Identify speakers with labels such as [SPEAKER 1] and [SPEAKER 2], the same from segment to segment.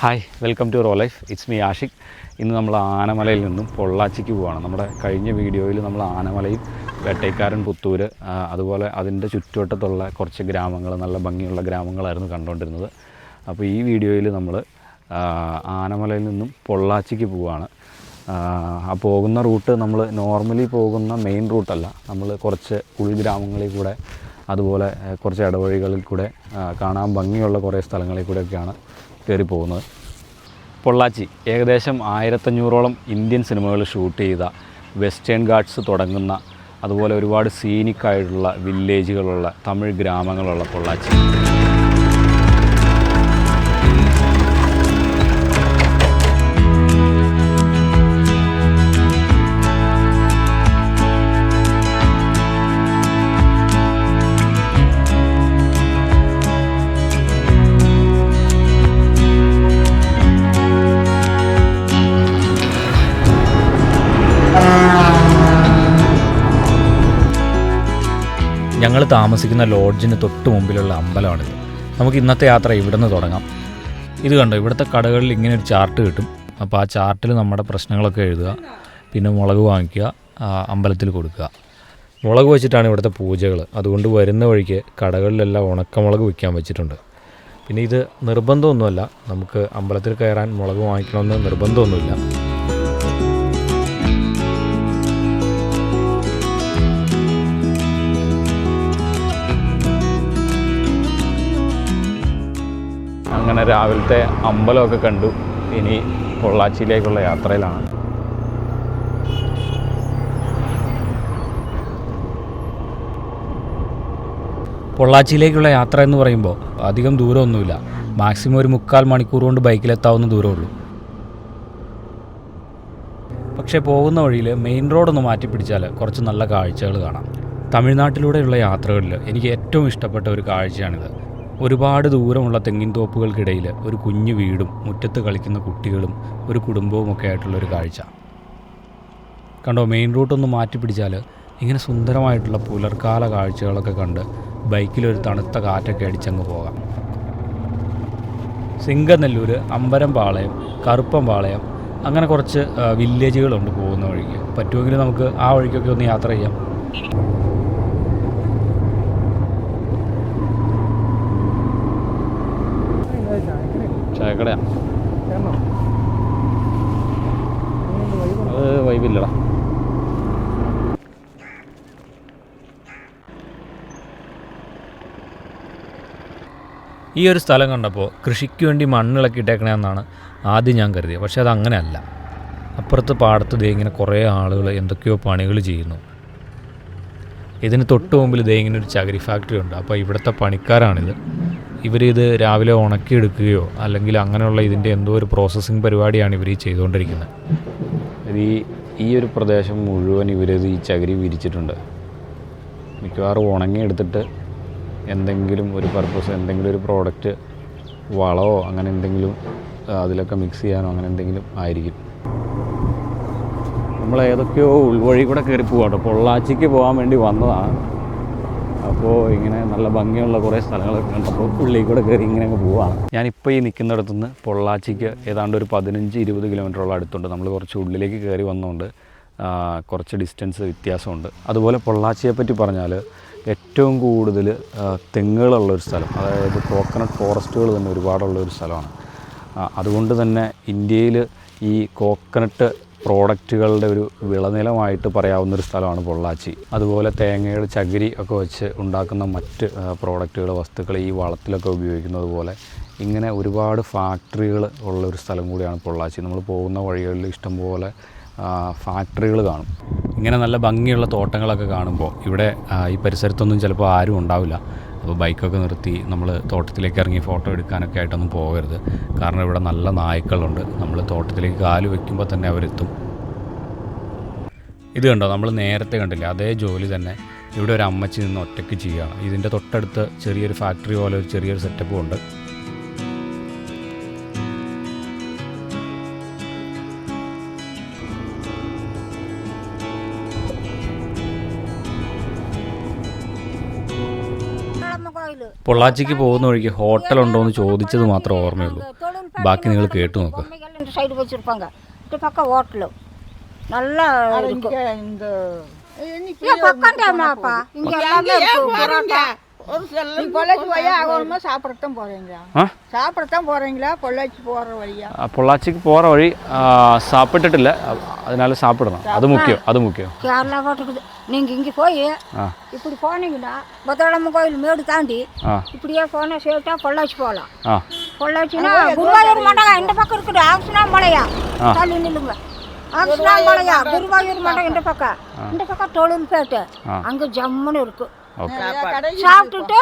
[SPEAKER 1] Hi, welcome to raw life. It's me Ashiq. ഇന്ന് നമ്മൾ ആനമലയിൽ നിന്നും പൊള്ളാച്ചിക്ക് പോവുകയാണ്. നമ്മുടെ കഴിഞ്ഞ വീഡിയോയിൽ നമ്മൾ ആനമലയും വേട്ടേക്കാരൻ പുത്തൂർ അതുപോലെ അതിൻ്റെ ചുറ്റുവട്ടത്തുള്ള കുറച്ച് ഗ്രാമങ്ങൾ, നല്ല ഭംഗിയുള്ള ഗ്രാമങ്ങളായിരുന്നു കണ്ടുകൊണ്ടിരുന്നത്. അപ്പോൾ ഈ വീഡിയോയിൽ നമ്മൾ ആനമലയിൽ നിന്നും പൊള്ളാച്ചിക്ക് പോവുകയാണ്. ആ പോകുന്ന റൂട്ട് നമ്മൾ നോർമലി പോകുന്ന മെയിൻ റൂട്ടല്ല. നമ്മൾ കുറച്ച് ഉൾഗ്രാമങ്ങളിൽ കൂടെ അതുപോലെ കുറച്ച് ഇടവഴികളിൽ കൂടെ കാണാൻ ഭംഗിയുള്ള കുറേ സ്ഥലങ്ങളിൽ കൂടെയൊക്കെയാണ് കയറി പോകുന്നത്. പൊള്ളാച്ചി ഏകദേശം 1500ഓളം ഇന്ത്യൻ സിനിമകൾ ഷൂട്ട് ചെയ്ത വെസ്റ്റേൺ ഗാട്ട്സ് തുടങ്ങുന്ന അതുപോലെ ഒരുപാട് സീനിക്കായിട്ടുള്ള വില്ലേജുകളുള്ള തമിഴ് ഗ്രാമങ്ങളുള്ള പൊള്ളാച്ചി.
[SPEAKER 2] ഞങ്ങൾ താമസിക്കുന്ന ലോഡ്ജിന് തൊട്ട് മുമ്പിലുള്ള അമ്പലമാണിത്. നമുക്ക് ഇന്നത്തെ യാത്ര ഇവിടെ നിന്ന് തുടങ്ങാം. ഇത് കണ്ടോ, ഇവിടുത്തെ കടകളിൽ ഇങ്ങനെ ഒരു ചാർട്ട് കിട്ടും. അപ്പോൾ ആ ചാർട്ടിൽ നമ്മുടെ പ്രശ്നങ്ങളൊക്കെ എഴുതുക, പിന്നെ മുളക് വാങ്ങിക്കുക, അമ്പലത്തിൽ കൊടുക്കുക. മുളക് വെച്ചിട്ടാണ് ഇവിടുത്തെ പൂജകൾ. അതുകൊണ്ട് വരുന്ന വഴിക്ക് കടകളിലെല്ലാം ഉണക്കമുളക് വിൽക്കാൻ വെച്ചിട്ടുണ്ട്. പിന്നെ ഇത് നിർബന്ധമൊന്നുമല്ല, നമുക്ക് അമ്പലത്തിൽ കയറാൻ മുളക് വാങ്ങിക്കണമെന്ന് നിർബന്ധമൊന്നുമില്ല.
[SPEAKER 1] അങ്ങനെ രാവിലത്തെ അമ്പലമൊക്കെ കണ്ടു. ഇനി പൊള്ളാച്ചിയിലേക്കുള്ള യാത്രയിലാണ്.
[SPEAKER 2] പൊള്ളാച്ചിയിലേക്കുള്ള യാത്ര എന്ന് പറയുമ്പോൾ അധികം ദൂരമൊന്നുമില്ല. മാക്സിമം ഒരു 3/4 മണിക്കൂർ കൊണ്ട് ബൈക്കിലെത്താവുന്ന ദൂരമുള്ളൂ. പക്ഷേ പോകുന്ന വഴിയിൽ മെയിൻ റോഡൊന്ന് മാറ്റി പിടിച്ചാൽ കുറച്ച് നല്ല കാഴ്ചകൾ കാണാം. തമിഴ്നാട്ടിലൂടെയുള്ള യാത്രകളിൽ എനിക്ക് ഏറ്റവും ഇഷ്ടപ്പെട്ട ഒരു കാഴ്ചയാണിത്. ഒരുപാട് ദൂരമുള്ള തെങ്ങിൻ തോപ്പുകൾക്കിടയിൽ ഒരു കുഞ്ഞു വീടും മുറ്റത്ത് കളിക്കുന്ന കുട്ടികളും ഒരു കുടുംബവും ഒക്കെ ആയിട്ടുള്ളൊരു കാഴ്ച കണ്ടോ. മെയിൻ റൂട്ടൊന്ന് മാറ്റി പിടിച്ചാൽ ഇങ്ങനെ സുന്ദരമായിട്ടുള്ള പുലർക്കാല കാഴ്ചകളൊക്കെ കണ്ട് ബൈക്കിലൊരു തണുത്ത കാറ്റൊക്കെ അടിച്ചങ്ങ് പോകാം. സിംഗനെല്ലൂർ, അമ്പരംപാളയം, കറുപ്പംപാളയം അങ്ങനെ കുറച്ച് വില്ലേജുകളുണ്ട് പോകുന്ന വഴിക്ക്. പറ്റുമെങ്കിൽ നമുക്ക് ആ വഴിക്കൊക്കെ ഒന്ന് യാത്ര ചെയ്യാം.
[SPEAKER 1] ചായക്കടയാ? അത് വൈബില്ലടാ.
[SPEAKER 2] ഈ ഒരു സ്ഥലം കണ്ടപ്പോൾ കൃഷിക്ക് വേണ്ടി മണ്ണിളക്കിയിട്ടേക്കണമെന്നാണ് ആദ്യം ഞാൻ കരുതിയത്. പക്ഷേ അതങ്ങനെയല്ല. അപ്പുറത്ത് പാടത്ത് ഇങ്ങനെ കുറേ ആളുകൾ എന്തൊക്കെയോ പണികൾ ചെയ്യുന്നു. ഇതിന് തൊട്ട് മുമ്പിൽ ഇങ്ങനെ ഒരു ചകിരി ഫാക്ടറി ഉണ്ട്. അപ്പോൾ ഇവിടുത്തെ പണിക്കാരാണിത്. ഇവരിത് രാവിലെ ഉണക്കിയെടുക്കുകയോ അല്ലെങ്കിൽ അങ്ങനെയുള്ള ഇതിൻ്റെ എന്തോ ഒരു പ്രോസസ്സിങ് പരിപാടിയാണ് ഇവർ ചെയ്തുകൊണ്ടിരിക്കുന്നത്.
[SPEAKER 1] ഈ ഒരു പ്രദേശം മുഴുവൻ ഇവരിത് ഈ ചകിരി വിരിച്ചിട്ടുണ്ട്. മിക്കവാറും ഉണങ്ങിയെടുത്തിട്ട് എന്തെങ്കിലും ഒരു പർപ്പസ്, എന്തെങ്കിലും ഒരു പ്രോഡക്റ്റ്, വളമോ അങ്ങനെ എന്തെങ്കിലും അതിലൊക്കെ മിക്സ് ചെയ്യാനോ അങ്ങനെ എന്തെങ്കിലും ആയിരിക്കും. നമ്മൾ ഏതൊക്കെയോ ഉൾവഴി കൂടെ കയറി പോകാട്ടോ. പൊള്ളാച്ചിക്ക് പോകാൻ വേണ്ടി വന്നതാണ്. അപ്പോൾ ഇങ്ങനെ നല്ല ഭംഗിയുള്ള കുറേ സ്ഥലങ്ങളൊക്കെ കണ്ടപ്പോൾ ഉള്ളിൽ കൂടെ കയറി ഇങ്ങനെ അങ്ങ് പോവുകയാണ്. ഞാനിപ്പോൾ ഈ നിൽക്കുന്നിടത്തുനിന്ന് പൊള്ളാച്ചിക്ക് ഏതാണ്ട് ഒരു 15-20 കിലോമീറ്ററോളം അടുത്തുണ്ട്. നമ്മൾ കുറച്ച് ഉള്ളിലേക്ക് കയറി വന്നതുകൊണ്ട് കുറച്ച് ഡിസ്റ്റൻസ് വ്യത്യാസമുണ്ട്. അതുപോലെ പൊള്ളാച്ചിയെപ്പറ്റി പറഞ്ഞാൽ ഏറ്റവും കൂടുതൽ തെങ്ങുകളുള്ളൊരു സ്ഥലം, അതായത് കോക്കനട്ട് ഫോറസ്റ്റുകൾ തന്നെ ഒരുപാടുള്ളൊരു സ്ഥലമാണ്. അതുകൊണ്ട് തന്നെ ഇന്ത്യയിൽ ഈ കോക്കനട്ട് പ്രോഡക്റ്റുകളുടെ ഒരു വിളനിലമായിട്ട് പറയാവുന്നൊരു സ്ഥലമാണ് പൊള്ളാച്ചി. അതുപോലെ തേങ്ങയുടെ ചകിരി ഒക്കെ വെച്ച് ഉണ്ടാക്കുന്ന മറ്റ് പ്രോഡക്റ്റുകൾ, വസ്തുക്കൾ ഈ വളത്തിലൊക്കെ ഉപയോഗിക്കുന്നത് പോലെ ഇങ്ങനെ ഒരുപാട് ഫാക്ടറികൾ ഉള്ളൊരു സ്ഥലം കൂടിയാണ് പൊള്ളാച്ചി. നമ്മൾ പോകുന്ന വഴികളിൽ ഇഷ്ടംപോലെ ഫാക്ടറികൾ കാണും.
[SPEAKER 2] ഇങ്ങനെ നല്ല ഭംഗിയുള്ള തോട്ടങ്ങളൊക്കെ കാണുമ്പോൾ ഇവിടെ ഈ പരിസരത്തൊന്നും ചിലപ്പോൾ ആരും ഉണ്ടാവില്ല. അപ്പോൾ ബൈക്കൊക്കെ നിർത്തി നമ്മൾ തോട്ടത്തിലേക്ക് ഇറങ്ങി ഫോട്ടോ എടുക്കാനൊക്കെ ആയിട്ടൊന്നും പോകരുത്. കാരണം ഇവിടെ നല്ല നായ്ക്കളുണ്ട്. നമ്മൾ തോട്ടത്തിലേക്ക് കാല് വയ്ക്കുമ്പോൾ തന്നെ അവരെത്തും. ഇത് കണ്ടോ, നമ്മൾ നേരത്തെ കണ്ടില്ല, അതേ ജോലി തന്നെ ഇവിടെ ഒരു അമ്മച്ചി നിന്ന് ഒറ്റയ്ക്ക് ചെയ്യുകയാണ്. ഇതിൻ്റെ തൊട്ടടുത്ത് ചെറിയൊരു ഫാക്ടറി പോലെ ഒരു ചെറിയൊരു സെറ്റപ്പും ഉണ്ട്. പൊള്ളാച്ചിക്ക് പോകുന്ന വഴിക്ക് ഹോട്ടലുണ്ടോ എന്ന് ചോദിച്ചത് മാത്രം ഓർമ്മയുള്ളൂ. ബാക്കി നിങ്ങൾ കേട്ടു നോക്കുക.
[SPEAKER 3] சைடு வச்சிருப்பாங்க. இந்த பக்கம் ஹோட்டலு நல்லா பக்கம்டாமாப்பா இங்க எல்லாமே இருக்கு. பொள்ளாச்சி வழியா ஆகணுமா சாப்பிடத்தான் போறீங்களா? சாப்பிடத்தான் போறீங்களா? பொள்ளாச்சி போற வழியா?
[SPEAKER 1] പൊള്ളാച്ചിക്ക് போகிற വഴി சாப்பிட்டுட்டில்ல, அதனால சாப்பிடணும். அது முக்கியம்.
[SPEAKER 3] கேரளா போட்டுக்குது. நீங்க இங்க போய் இப்படி போனீங்கன்னா பத்ரகாளம்மன் கோயில் மேடு தாண்டி இப்படியே போனா சேர்த்தா பொள்ளாச்சி போகலாம். பொள்ளாச்சின்னா குருவாயூர் மண்டகம் இந்த பக்கம் இருக்குது. ஆக்சுனா மலையா தள்ளி நில்லுங்க. ஆக்சுனா மலையா குருவாயூர் மண்டகம் இந்த பக்கம் தொழில்பேட்டை அங்க ஜம்முன்னு இருக்கு. சாப்பிட்டுட்டு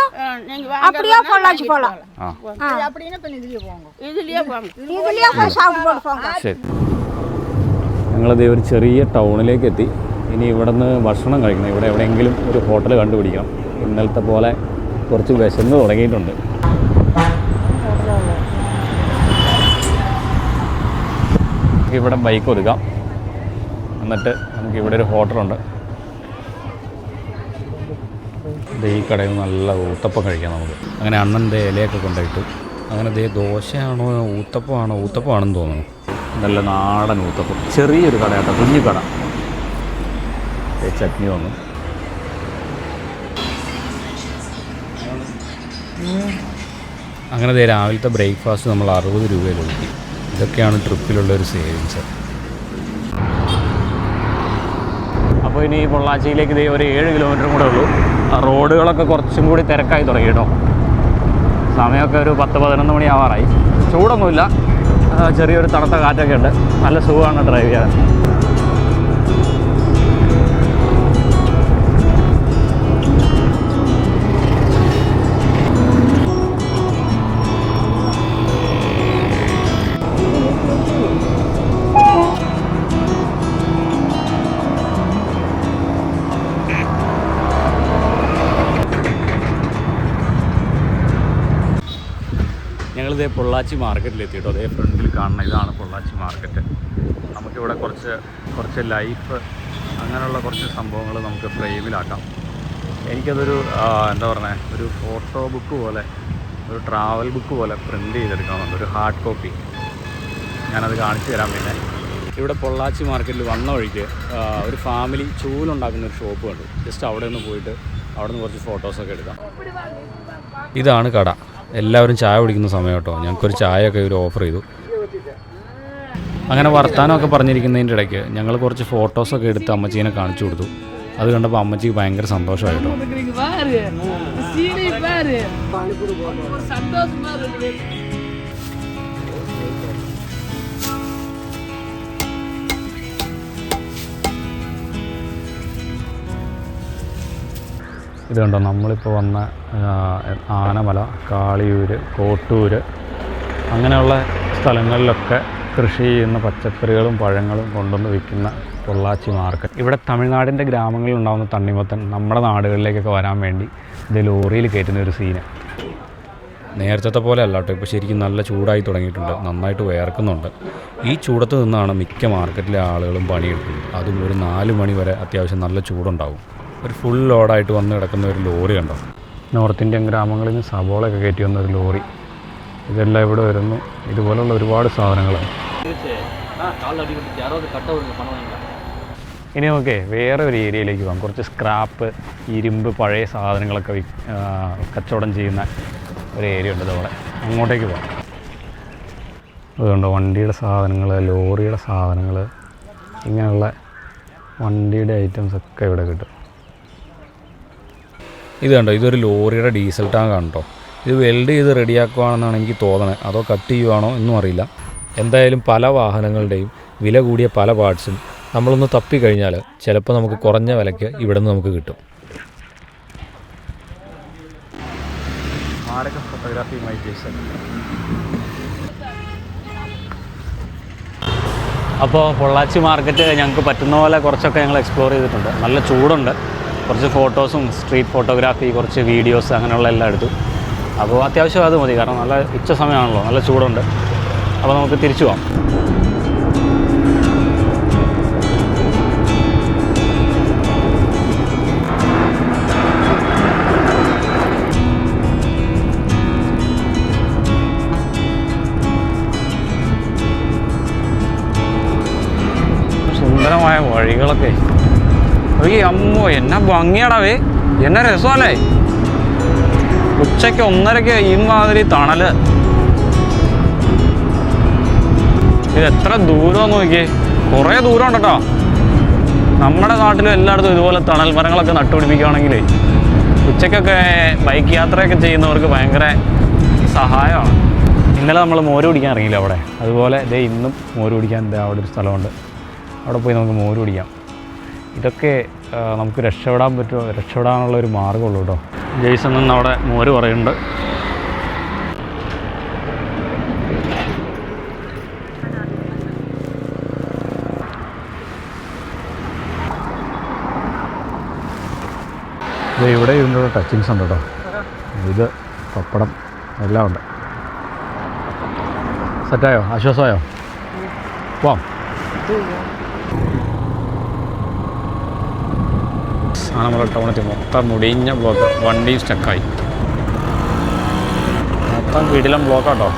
[SPEAKER 3] அப்படியே பொள்ளாச்சி போகலாம். இதுலயே போய் சாப்பிட்டு போட்டு போங்க.
[SPEAKER 1] ശരി, ഞങ്ങളത് ഒരു ചെറിയ ടൗണിലേക്ക് എത്തി. ഇനി ഇവിടെ നിന്ന് ഭക്ഷണം കഴിക്കണം. ഇവിടെ എവിടെയെങ്കിലും ഒരു ഹോട്ടൽ കണ്ടുപിടിക്കണം. ഇന്നലത്തെ പോലെ കുറച്ച് വിശന്ന് തുടങ്ങിയിട്ടുണ്ട്. ഇവിടെ ബൈക്ക് ഒതുക്കാം, എന്നിട്ട് നമുക്ക് ഇവിടെ ഒരു ഹോട്ടലുണ്ട്. ഈ കടയിൽ നിന്ന് നല്ല ഊത്തപ്പം കഴിക്കാം നമുക്ക്. അങ്ങനെ അണ്ണൻ്റെ ഇലയൊക്കെ കൊണ്ടുപോയിട്ട് അങ്ങനെ ദോശയാണോ ഊത്തപ്പമാണെന്ന് തോന്നുന്നു. നല്ല നാടൻ ഊത്തപ്പം, ചെറിയൊരു കടയാട്ടോ, കുഞ്ഞു കട. ചട്നി വന്നു. അങ്ങനെ രാവിലത്തെ ബ്രേക്ക്ഫാസ്റ്റ് നമ്മൾ 60 രൂപയിൽ ഒതുക്കി. ഇതൊക്കെയാണ് ട്രിപ്പിലുള്ളൊരു സേവിങ്സ്. അപ്പോൾ ഇനി പൊള്ളാച്ചിയിലേക്ക് ഒരു 7 കിലോമീറ്ററും കൂടെ ഉള്ളൂ. റോഡുകളൊക്കെ കുറച്ചും കൂടി തിരക്കായി തുടങ്ങി കേട്ടോ. സമയമൊക്കെ ഒരു 10-11 മണി ആവാറായി. ചൂടൊന്നുമില്ല, ചെറിയൊരു തണുത്ത കാറ്റൊക്കെ ഉണ്ട്. നല്ല സുഖമാണ് ഡ്രൈവ് ചെയ്യാൻ. ഞങ്ങളിതേ പൊള്ളാച്ചി മാർക്കറ്റിലെത്തി കേട്ടോ. അതേ ഫ്രണ്ടിൽ കാണുന്ന ഇതാണ് പൊള്ളാച്ചി മാർക്കറ്റ്. നമുക്കിവിടെ കുറച്ച് ലൈഫ് അങ്ങനെയുള്ള കുറച്ച് സംഭവങ്ങൾ നമുക്ക് ഫ്രെയിമിലാക്കാം. എനിക്കതൊരു എന്താ പറയുക, ഒരു ഫോട്ടോ ബുക്ക് പോലെ, ഒരു ട്രാവൽ ബുക്ക് പോലെ പ്രിൻ്റ് ചെയ്തെടുക്കണമെന്നുണ്ട്, ഒരു ഹാർഡ് കോപ്പി. ഞാനത് കാണിച്ചു തരാം. പിന്നെ ഇവിടെ പൊള്ളാച്ചി മാർക്കറ്റിൽ വന്ന വഴിക്ക് ഒരു ഫാമിലി ചൂലുണ്ടാക്കുന്ന ഒരു ഷോപ്പ് കണ്ടു. ജസ്റ്റ് അവിടെ നിന്ന് പോയിട്ട് അവിടെ നിന്ന് കുറച്ച് ഫോട്ടോസൊക്കെ എടുക്കാം.
[SPEAKER 2] ഇതാണ് കട. എല്ലാവരും ചായ കുടിക്കുന്ന സമയം കേട്ടോ. ഞങ്ങൾക്കൊരു ചായയൊക്കെ ഇവർ ഓഫർ ചെയ്തു. അങ്ങനെ വർത്താനമൊക്കെ പറഞ്ഞിരിക്കുന്നതിൻ്റെ ഇടയ്ക്ക് ഞങ്ങൾ കുറച്ച് ഫോട്ടോസൊക്കെ എടുത്ത് അമ്മച്ചീനെ കാണിച്ചു കൊടുത്തു. അത് കണ്ടപ്പോൾ അമ്മച്ചിക്ക് ഭയങ്കര സന്തോഷമായി കേട്ടോ. ഇത് കണ്ടോ, നമ്മളിപ്പോൾ വന്ന ആനമല, കാളിയൂർ, കോട്ടൂർ അങ്ങനെയുള്ള സ്ഥലങ്ങളിലൊക്കെ കൃഷി ചെയ്യുന്ന പച്ചക്കറികളും പഴങ്ങളും കൊണ്ടുവന്ന് വിൽക്കുന്ന പൊള്ളാച്ചി മാർക്കറ്റ്. ഇവിടെ തമിഴ്നാടിൻ്റെ ഗ്രാമങ്ങളിൽ ഉണ്ടാകുന്ന തണ്ണിമത്തൻ നമ്മുടെ നാടുകളിലേക്കൊക്കെ വരാൻ വേണ്ടി ഇത് ലോറിയിൽ കയറ്റുന്ന ഒരു സീന്. നേരത്തെ പോലെ അല്ല കേട്ടോ, ഇപ്പോൾ ശരിക്കും നല്ല ചൂടായി തുടങ്ങിയിട്ടുണ്ട്. നന്നായിട്ട് വേർക്കുന്നുണ്ട്. ഈ ചൂടത്ത് നിന്നാണ് മിക്ക മാർക്കറ്റിലെ ആളുകളും പണിയെടുക്കുന്നത്. അതും ഒരു 4 മണി വരെ അത്യാവശ്യം നല്ല ചൂടുണ്ടാവും. ഒരു ഫുൾ ലോഡായിട്ട് വന്ന് കിടക്കുന്ന ഒരു ലോറി കണ്ടോ. നോർത്ത് ഇന്ത്യൻ ഗ്രാമങ്ങളിൽ നിന്ന് സബോളയൊക്കെ കയറ്റി വന്ന ഒരു ലോറി. ഇതെല്ലാം ഇവിടെ വരുന്നു. ഇതുപോലുള്ള ഒരുപാട് സാധനങ്ങളാണ്. ഇനി നമുക്ക് വേറെ ഒരു ഏരിയയിലേക്ക് പോകാം. കുറച്ച് സ്ക്രാപ്പ്, ഇരുമ്പ്, പഴയ സാധനങ്ങളൊക്കെ കച്ചവടം ചെയ്യുന്ന ഒരു ഏരിയ ഉണ്ട് ഇതവിടെ. അങ്ങോട്ടേക്ക് പോകാം. അതുകൊണ്ട് വണ്ടിയുടെ സാധനങ്ങൾ, ലോറിയുടെ സാധനങ്ങൾ, ഇങ്ങനെയുള്ള വണ്ടിയുടെ ഐറ്റംസ് ഒക്കെ ഇവിടെ കിട്ടും. ഇത് കണ്ടോ, ഇതൊരു ലോറിയുടെ ഡീസൽ ടാങ്ക് ആണ് കേട്ടോ. ഇത് വെൽഡ് ചെയ്ത് റെഡിയാക്കുകയാണെന്നാണ് എനിക്ക് തോന്നുന്നത്. അതോ കട്ട് ചെയ്യുവാണോ എന്നും അറിയില്ല. എന്തായാലും പല വാഹനങ്ങളുടെയും വില കൂടിയ പല പാർട്സും നമ്മളൊന്ന് തപ്പിക്കഴിഞ്ഞാൽ ചിലപ്പോൾ നമുക്ക് കുറഞ്ഞ വിലയ്ക്ക് ഇവിടെ നിന്ന് നമുക്ക് കിട്ടും. അപ്പോൾ പൊള്ളാച്ചി മാർക്കറ്റ് ഞങ്ങൾക്ക് പറ്റുന്ന പോലെ കുറച്ചൊക്കെ ഞങ്ങൾ എക്സ്പ്ലോർ ചെയ്തിട്ടുണ്ട്. നല്ല ചൂടുണ്ട്. കുറച്ച് ഫോട്ടോസും സ്ട്രീറ്റ് ഫോട്ടോഗ്രാഫി, കുറച്ച് വീഡിയോസ് അങ്ങനെയുള്ള എല്ലാം എടുത്തു. അപ്പോൾ അത്യാവശ്യം അത് മതി, കാരണം നല്ല ഉച്ച സമയമാണല്ലോ, നല്ല ചൂടുണ്ട്. അപ്പോൾ നമുക്ക് തിരിച്ചു പോകാം.
[SPEAKER 1] മനോഹരമായ വഴികളൊക്കെ. ഈ അമ്മോ എന്നാ ഭംഗിയാടാവേ, എന്നാ രസമല്ലേ. ഉച്ചയ്ക്ക് 1:30 ഇമാതിരി തണല്. ഇത് എത്ര ദൂരം നോക്കിയേ, കുറേ ദൂരം ഉണ്ട് കേട്ടോ. നമ്മുടെ നാട്ടിലും എല്ലായിടത്തും ഇതുപോലെ തണൽ മരങ്ങളൊക്കെ നട്ടുപിടിപ്പിക്കുകയാണെങ്കിലേ ഉച്ചയ്ക്കൊക്കെ ബൈക്ക് യാത്രയൊക്കെ ചെയ്യുന്നവർക്ക് ഭയങ്കര സഹായമാണ്. ഇന്നലെ നമ്മൾ മോര് കുടിക്കാൻ ഇറങ്ങിയില്ല അവിടെ, അതുപോലെ ഇതേ ഇന്നും മോര് കുടിക്കാൻ അവിടെ ഒരു സ്ഥലമുണ്ട്, അവിടെ പോയി നമുക്ക് മോര് കുടിക്കാം. ഇതൊക്കെ നമുക്ക് രക്ഷപ്പെടാനുള്ള ഒരു മാർഗ്ഗമുള്ളൂ കേട്ടോ. ജെയ്സൺ നിന്ന് അവിടെ മോര് പറയുന്നുണ്ട്. ഇവിടെ ഇതിൻ്റെ ടച്ചിങ്സ് ഉണ്ട് കേട്ടോ. ഇത് പപ്പടം എല്ലാം ഉണ്ട്. സെറ്റായോ? ആശ്വാസമായോ? പോവാം. നമ്മുടെ ടൗണിൽ മൊത്തം മുടിഞ്ഞ ബ്ലോക്ക്, വണ്ടി സ്റ്റക്കായി, മൊത്തം വീട്ടിലും ബ്ലോക്കാട്ടോ.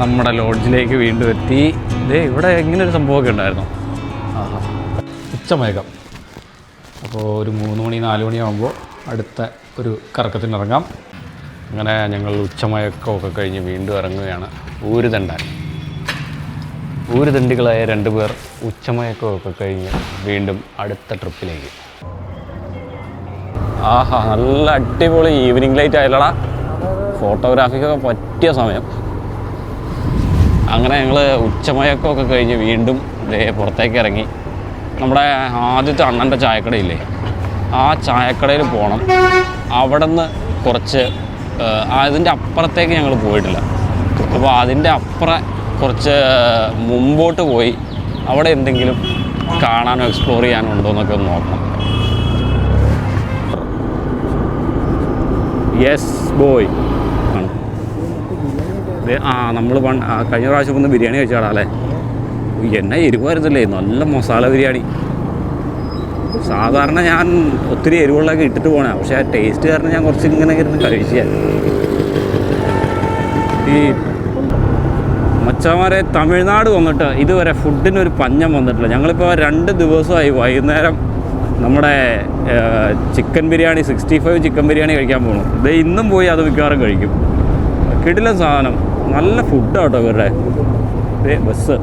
[SPEAKER 1] നമ്മുടെ ലോഡ്ജിലേക്ക് വീണ്ടും എത്തി. ഇതേ ഇവിടെ ഇങ്ങനൊരു സംഭവമൊക്കെ ഉണ്ടായിരുന്നു. ആഹാ, ഉച്ചമയക്കം. അപ്പോൾ ഒരു 3 മണി 4 മണിയാകുമ്പോൾ അടുത്ത ഒരു കറക്കത്തിനിറങ്ങാം. അങ്ങനെ ഞങ്ങൾ ഉച്ചമയക്കമൊക്കെ കഴിഞ്ഞ് വീണ്ടും ഇറങ്ങുകയാണ്. ഊരുതണ്ടികളായ 2 പേർ ഉച്ചമയക്കമൊക്കെ കഴിഞ്ഞ് വീണ്ടും അടുത്ത ട്രിപ്പിലേക്ക്. ആഹാ, നല്ല അടിപൊളി ഈവനിങ് ലൈറ്റ് ആയില്ലടാ. ഫോട്ടോഗ്രാഫിക്കൊക്കെ പറ്റിയ സമയം. അങ്ങനെ ഞങ്ങൾ ഉച്ചമയക്കമൊക്കെ കഴിഞ്ഞ് വീണ്ടും പുറത്തേക്ക് ഇറങ്ങി. നമ്മുടെ ആദ്യത്തെ അണ്ണൻ്റെ ചായക്കടയില്ലേ, ആ ചായക്കടയിൽ പോകണം. അവിടെ നിന്ന് കുറച്ച് അതിൻ്റെ അപ്പുറത്തേക്ക് ഞങ്ങൾ പോയിട്ടില്ല. അപ്പോൾ അതിൻ്റെ അപ്പുറം കുറച്ച് മുമ്പോട്ട് പോയി അവിടെ എന്തെങ്കിലും കാണാനോ എക്സ്പ്ലോർ ചെയ്യാനോ ഉണ്ടോ എന്നൊക്കെ ഒന്ന് നോക്കണം. Yes boy. നമ്മൾ കഴിഞ്ഞ പ്രാവശ്യം ഒന്ന് ബിരിയാണി കഴിച്ചാടാ അല്ലേ. എന്നെ എരിവായിരുന്നില്ലേ, നല്ല മസാല ബിരിയാണി. സാധാരണ ഞാൻ ഒത്തിരി എരിവുള്ളതൊക്കെ ഇട്ടിട്ട് പോകണേ, പക്ഷേ ആ ടേസ്റ്റ് കാരണം ഞാൻ കുറച്ച് ഇങ്ങനെ ഇരുന്ന് കഴിച്ചാൽ. ഈ മച്ചന്മാരെ തമിഴ്നാട് വന്നിട്ട് ഇതുവരെ ഫുഡിനൊരു പഞ്ഞം വന്നിട്ടില്ല. ഞങ്ങളിപ്പോൾ 2 ദിവസമായി വൈകുന്നേരം നമ്മുടെ ചിക്കൻ ബിരിയാണി 65 ചിക്കൻ ബിരിയാണി കഴിക്കാൻ പോകണം. ഇത് ഇന്നും പോയി അത് മിക്കവാറും കഴിക്കും. കിടിലൻ സാധനം, നല്ല ഫുഡാട്ടോ ഇവരുടെ. ബസ്,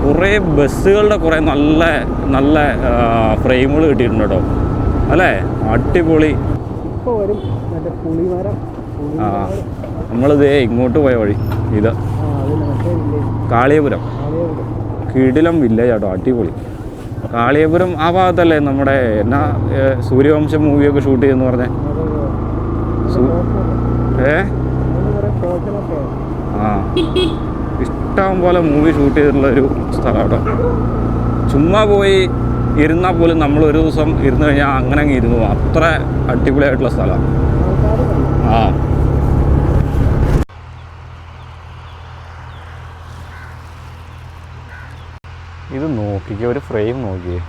[SPEAKER 1] കുറേ ബസ്സുകളുടെ കുറേ നല്ല നല്ല ഫ്രെയിമുകൾ കിട്ടിയിട്ടുണ്ട് കേട്ടോ അല്ലേ, അടിപൊളി. ആ, നമ്മളിതേ ഇങ്ങോട്ട് പോയ വഴി ഇത് കാളിയപുരം, കിടിലം വില്ലേജ് കേട്ടോ, അടിപൊളി. കാളിയപുരം ആ ഭാഗത്തല്ലേ നമ്മുടെ എന്നാ സൂര്യവംശം മൂവിയൊക്കെ ഷൂട്ട് ചെയ്തെന്ന് പറഞ്ഞേ. ആ, ഇഷ്ടം പോലെ മൂവി ഷൂട്ട് ചെയ്തിട്ടുള്ളൊരു സ്ഥലം കേട്ടോ. ചുമ്മാ പോയി ഇരുന്നാൽ പോലും നമ്മൾ ഒരു ദിവസം ഇരുന്ന് കഴിഞ്ഞാൽ അങ്ങനെ അങ്ങ് ഇരുന്നു, അത്ര അടിപൊളിയായിട്ടുള്ള സ്ഥലമാണ്. ആ, ഇത് നോക്കിക്കേ, ഒരു ഫ്രെയിം നോക്കിയേ,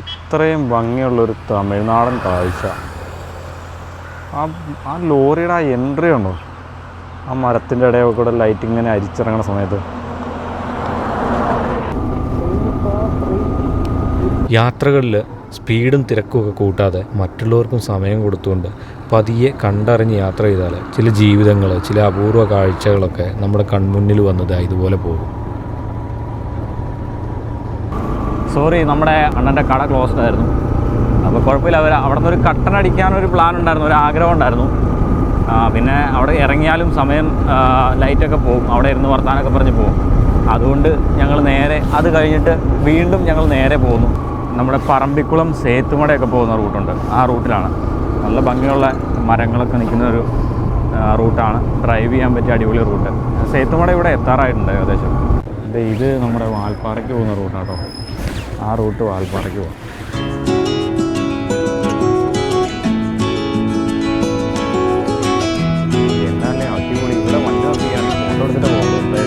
[SPEAKER 1] ഇത്രയും ഭംഗിയുള്ളൊരു തമിഴ്നാടൻ കാഴ്ച. ആ ലോറിയുടെ ആ എൻട്രി ഉണ്ടോ, ആ മരത്തിൻ്റെ ഇടയിൽ കൂടെ ലൈറ്റ് ഇങ്ങനെ അരിച്ചിറങ്ങുന്ന സമയത്ത്.
[SPEAKER 2] യാത്രകളിൽ സ്പീഡും തിരക്കുമൊക്കെ കൂട്ടാതെ മറ്റുള്ളവർക്കും സമയം കൊടുത്തുകൊണ്ട് പതിയെ കണ്ടറിഞ്ഞ് യാത്ര ചെയ്താൽ ചില ജീവിതങ്ങൾ, ചില അപൂർവ കാഴ്ചകളൊക്കെ നമ്മുടെ കൺമുന്നിൽ വന്നത് ഇതുപോലെ പോകും.
[SPEAKER 1] സോറി, നമ്മുടെ അണ്ണൻ്റെ കട ക്ലോസ്ഡ് ആയിരുന്നു. അപ്പോൾ കുഴപ്പമില്ല, അവിടെ നിന്ന് ഒരു കട്ടൻ അടിക്കാനൊരു പ്ലാൻ ഉണ്ടായിരുന്നു, ഒരു ആഗ്രഹം ഉണ്ടായിരുന്നു. പിന്നെ അവിടെ ഇറങ്ങിയാലും സമയം ലൈറ്റൊക്കെ പോകും, അവിടെ ഇരുന്ന് വർത്താനൊക്കെ പറഞ്ഞ് പോകും. അതുകൊണ്ട് ഞങ്ങൾ നേരെ അത് കഴിഞ്ഞിട്ട് വീണ്ടും ഞങ്ങൾ നേരെ പോകുന്നു. നമ്മുടെ പറമ്പിക്കുളം സേത്തുമടയൊക്കെ പോകുന്ന റൂട്ടുണ്ട്, ആ റൂട്ടിലാണ്. നല്ല ഭംഗിയുള്ള മരങ്ങളൊക്കെ നിൽക്കുന്ന ഒരു റൂട്ടാണ്, ഡ്രൈവ് ചെയ്യാൻ പറ്റിയ അടിപൊളി റൂട്ട്. സേത്തുമട ഇവിടെ എത്താറായിട്ടുണ്ട് ഏകദേശം. ഇത് നമ്മുടെ വാൽപ്പാറയ്ക്ക് പോകുന്ന റൂട്ടാട്ടോ, ആ റൂട്ട് വാൽപ്പാറയ്ക്ക് പോകും. എന്നാലേ അടിപൊളി, ഇവിടെ വണ്ടി നിർത്തിയാണ് ഫോട്ടോ എടുത്തിട്ട് പോകുന്നത്.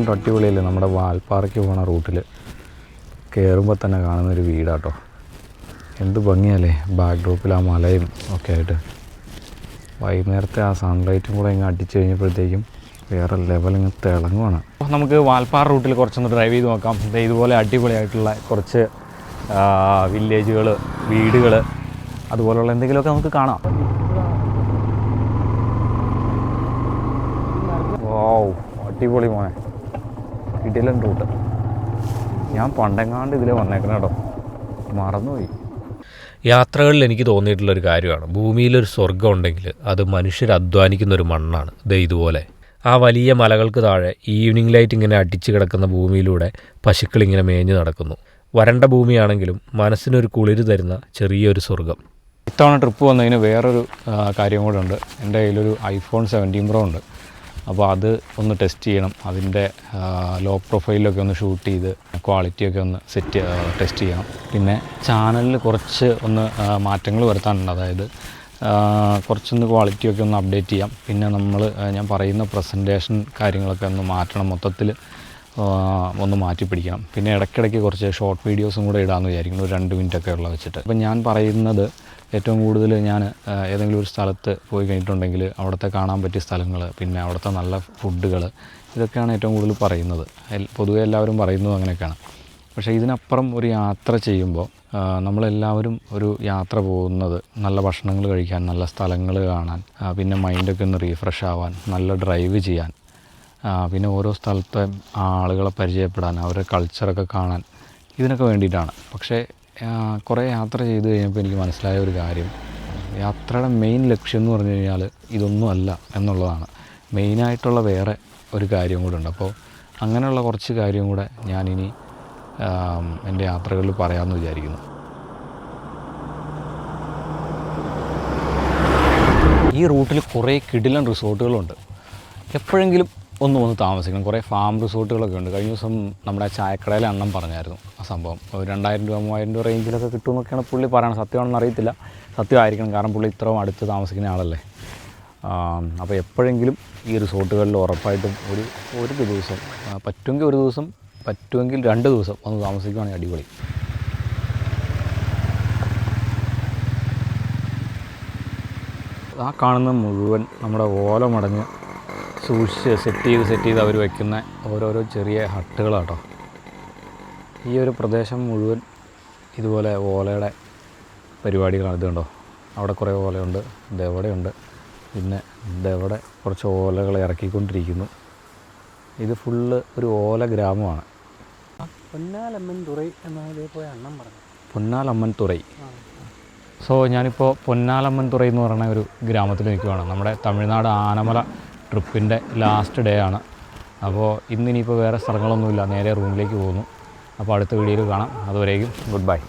[SPEAKER 1] കണ്ടോ അടിപൊളിയല്ലേ? നമ്മുടെ വാൽപ്പാറയ്ക്ക് പോണ റൂട്ടിൽ കയറുമ്പോൾ തന്നെ കാണുന്നൊരു വീടാട്ടോ. എന്ത് ഭംഗിയല്ലേ ബാക്ക് ഡ്രോപ്പിൽ ആ മലയും ഒക്കെ ആയിട്ട്. വൈകുന്നേരത്തെ ആ സൺലൈറ്റും കൂടെ ഇങ്ങനെ അടിച്ചു കഴിഞ്ഞപ്പോഴത്തേക്കും വേറെ ലെവൽ ഇങ്ങനെ തിളങ്ങുവാണ്. അപ്പോൾ നമുക്ക് വാൽപ്പാറ റൂട്ടിൽ കുറച്ചൊന്ന് ഡ്രൈവ് ചെയ്ത് നോക്കാം. ഇതുപോലെ അടിപൊളിയായിട്ടുള്ള കുറച്ച് വില്ലേജുകൾ, വീടുകൾ, അതുപോലുള്ള എന്തെങ്കിലുമൊക്കെ നമുക്ക് കാണാം. വാവ്, അടിപൊളി മോനെ, കിടിലൻ റൂട്ട്. ഞാൻ പണ്ടെങ്ങാണ്ട് ഇതിൽ വന്നേക്കണം കേട്ടോ, മറന്നുപോയി.
[SPEAKER 2] യാത്രകളിൽ എനിക്ക് തോന്നിയിട്ടുള്ളൊരു കാര്യമാണ്, ഭൂമിയിലൊരു സ്വർഗ്ഗം ഉണ്ടെങ്കിൽ അത് മനുഷ്യർ അധ്വാനിക്കുന്നൊരു മണ്ണാണ്. ഇതുപോലെ ആ വലിയ മലകൾക്ക് താഴെ ഈവനിങ് ലൈറ്റ് ഇങ്ങനെ അടിച്ചു കിടക്കുന്ന ഭൂമിയിലൂടെ പശുക്കളിങ്ങനെ മേഞ്ഞു നടക്കുന്നു. വരണ്ട ഭൂമിയാണെങ്കിലും മനസ്സിനൊരു കുളിര് തരുന്ന ചെറിയൊരു സ്വർഗ്ഗം.
[SPEAKER 1] ഇത്തവണ ട്രിപ്പ് വന്നതിന് വേറൊരു കാര്യം കൂടെ ഉണ്ട്. എൻ്റെ കയ്യിലൊരു iPhone 17 Pro ഉണ്ട്. അപ്പോൾ അത് ഒന്ന് ടെസ്റ്റ് ചെയ്യണം. അതിൻ്റെ ലോ പ്രൊഫൈലൊക്കെ ഒന്ന് ഷൂട്ട് ചെയ്ത് ക്വാളിറ്റിയൊക്കെ ഒന്ന് ടെസ്റ്റ് ചെയ്യണം. പിന്നെ ചാനലിൽ കുറച്ച് ഒന്ന് മാറ്റങ്ങൾ വരുത്താനുണ്ട്. അതായത് കുറച്ചൊന്ന് ക്വാളിറ്റിയൊക്കെ ഒന്ന് അപ്ഡേറ്റ് ചെയ്യാം. പിന്നെ ഞാൻ പറയുന്ന പ്രസൻറ്റേഷൻ കാര്യങ്ങളൊക്കെ ഒന്ന് മാറ്റണം, മൊത്തത്തിൽ ഒന്ന് മാറ്റി പിടിക്കണം. പിന്നെ ഇടയ്ക്കിടയ്ക്ക് കുറച്ച് ഷോർട്ട് വീഡിയോസും കൂടെ ഇടാമെന്ന് വിചാരിക്കുന്നു, ഒരു 2 മിനിറ്റൊക്കെ ഉള്ള വെച്ചിട്ട്. അപ്പം ഞാൻ പറയുന്നത് ഏറ്റവും കൂടുതൽ ഞാൻ ഏതെങ്കിലും ഒരു സ്ഥലത്ത് പോയി കഴിഞ്ഞിട്ടുണ്ടെങ്കിൽ അവിടുത്തെ കാണാൻ പറ്റിയ സ്ഥലങ്ങൾ, പിന്നെ അവിടുത്തെ നല്ല ഫുഡുകൾ, ഇതൊക്കെയാണ് ഏറ്റവും കൂടുതൽ പറയുന്നത്. പൊതുവെ എല്ലാവരും പറയുന്നത് അങ്ങനെയൊക്കെയാണ്. പക്ഷേ ഇതിനപ്പുറം ഒരു യാത്ര ചെയ്യുമ്പോൾ നമ്മളെല്ലാവരും ഒരു യാത്ര പോകുന്നത് നല്ല ഭക്ഷണങ്ങൾ കഴിക്കാൻ, നല്ല സ്ഥലങ്ങൾ കാണാൻ, പിന്നെ മൈൻഡൊക്കെ ഒന്ന് റീഫ്രഷ് ആവാൻ, നല്ല ഡ്രൈവ് ചെയ്യാൻ, പിന്നെ ഓരോ സ്ഥലത്തെ ആളുകളെ പരിചയപ്പെടാൻ, അവരുടെ കൾച്ചറൊക്കെ കാണാൻ, ഇതിനൊക്കെ വേണ്ടിയിട്ടാണ്. പക്ഷേ കുറേ യാത്ര ചെയ്ത് കഴിഞ്ഞപ്പോൾ എനിക്ക് മനസ്സിലായ ഒരു കാര്യം, യാത്രയുടെ മെയിൻ ലക്ഷ്യം എന്ന് പറഞ്ഞു കഴിഞ്ഞാൽ ഇതൊന്നുമല്ല എന്നുള്ളതാണ്. മെയിനായിട്ടുള്ള വേറെ ഒരു കാര്യം കൂടെ ഉണ്ട്. അപ്പോൾ അങ്ങനെയുള്ള കുറച്ച് കാര്യം കൂടെ ഞാനിനി എൻ്റെ യാത്രകളിൽ പറയാമെന്ന് വിചാരിക്കുന്നു. ഈ റൂട്ടിൽ കുറേ കിടിലൻ റിസോർട്ടുകളുണ്ട്. എപ്പോഴെങ്കിലും ഒന്ന് താമസിക്കണം. കുറേ ഫാം റിസോർട്ടുകളൊക്കെ ഉണ്ട്. കഴിഞ്ഞ ദിവസം നമ്മുടെ ചായക്കടയിലെ അണ്ണം പറഞ്ഞായിരുന്നു ആ സംഭവം. 2000 രൂപ 3000 രൂപ റേഞ്ചിലൊക്കെ കിട്ടുമെന്നൊക്കെയാണ് പുള്ളി പറയുന്നത്. സത്യമാണെന്ന് അറിയത്തില്ല, സത്യമായിരിക്കണം, കാരണം പുള്ളി ഇത്രയും അടുത്ത് താമസിക്കുന്ന ആളല്ലേ. അപ്പോൾ എപ്പോഴെങ്കിലും ഈ റിസോർട്ടുകളിൽ ഉറപ്പായിട്ടും ഒരു ദിവസം, പറ്റുമെങ്കിൽ ഒരു ദിവസം, പറ്റുമെങ്കിൽ 2 ദിവസം ഒന്ന് താമസിക്കുകയാണെങ്കിൽ അടിപൊളി. ആ കാണുന്ന മുഴുവൻ നമ്മുടെ ഓല മടഞ്ഞ് സൂക്ഷിച്ച് സെറ്റ് ചെയ്ത് അവർ വയ്ക്കുന്ന ഓരോരോ ചെറിയ ഹട്ടുകളാട്ടോ. ഈ ഒരു പ്രദേശം മുഴുവൻ ഇതുപോലെ ഓലയുടെ പരിപാടികളാണ്. ഇതുണ്ടോ, അവിടെ കുറേ ഓലയുണ്ട്, ഇതെവിടെയുണ്ട്, പിന്നെ ഇതെവിടെ കുറച്ച് ഓലകൾ ഇറക്കിക്കൊണ്ടിരിക്കുന്നു. ഇത് ഫുള്ള് ഒരു ഓല ഗ്രാമമാണ്.
[SPEAKER 4] പൊന്നാലമ്മൻ തുറൈ എന്നാണ് പോയ അണ്ണം പറഞ്ഞു.
[SPEAKER 1] പൊന്നാലമ്മൻ തുറൈ. സോ ഞാനിപ്പോൾ പൊന്നാലമ്മൻ തുറൈ എന്ന് പറയുന്ന ഒരു ഗ്രാമത്തിൽ നിൽക്കുകയാണ്. നമ്മുടെ തമിഴ്നാട് ആനമല ട്രിപ്പിൻ്റെ ലാസ്റ്റ് ഡേ ആണ്. അപ്പോൾ ഇന്നിനിപ്പോൾ വേറെ സ്ഥലങ്ങളൊന്നുമില്ല, നേരെ റൂമിലേക്ക് പോകുന്നു. അപ്പോൾ അടുത്ത വീഡിയോയിൽ കാണാം. അതുവരേക്കും ഗുഡ് ബൈ.